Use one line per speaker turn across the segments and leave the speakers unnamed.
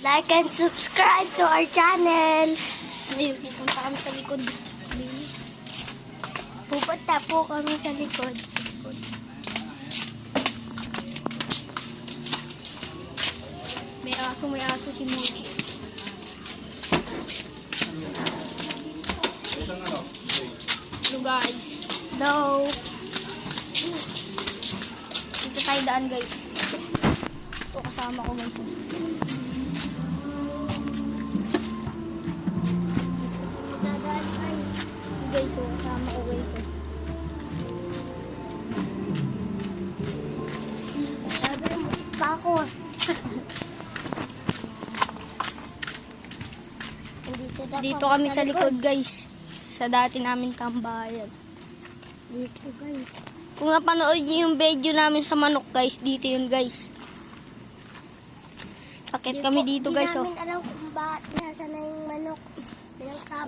Like and subscribe to our channel. Ngayon, pupunta kami sa likod. Pupunta po kami sa likod. May aso si Moody. Hello guys. Hello. Dito tayo daan guys. Ito kasama ko guys. Guys, kasama ko guys. Sabi mo pa ako. Dito kami sa likod guys. Sa dati namin tambayan. Dito guys. Kung napanood niyo yung video namin sa manok guys, dito yun guys. Akit kami dito guys.
Hindi namin alam kung bakit nasa na yung manok.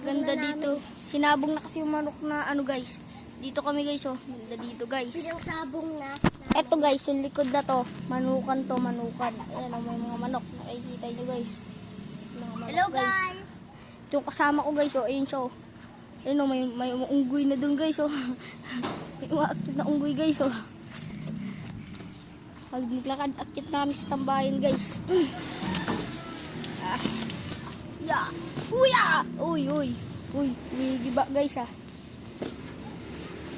Ganda dito. Sinabong na kasi yung manok na ano guys. Dito kami guys oh. Ganda dito guys.
Pinang-sabong na.
Eto guys, yung likod na to. Manukan to, manukan. Ayan oh, may mga manok. Nakikita nyo guys. Mga manok,
Hello guys.
Yung kasama ko guys oh. Ayun siya oh. Ayun oh, may unggoy na dun guys oh. May umaakit na unggoy guys oh. Pag naglakad, akit namin sa tambayan guys. Ya! Uya! Uy! May giba guys ah.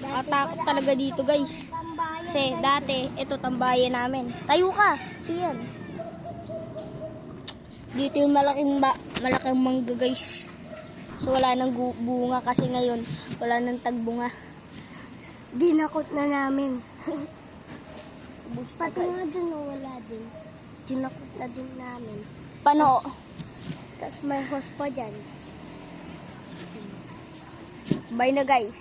Matakot talaga dito guys. Kasi dati, ito tambayan namin. Tayo ka! Siyan. Dito yung malaking mangga guys. So wala nang bunga kasi ngayon. Wala nang tagbunga.
Dinakot na namin.
Busta
Pati nga dun wala din. Dinakot na din namin.
Pano?
Tapos may host pa dyan.
Bye na guys.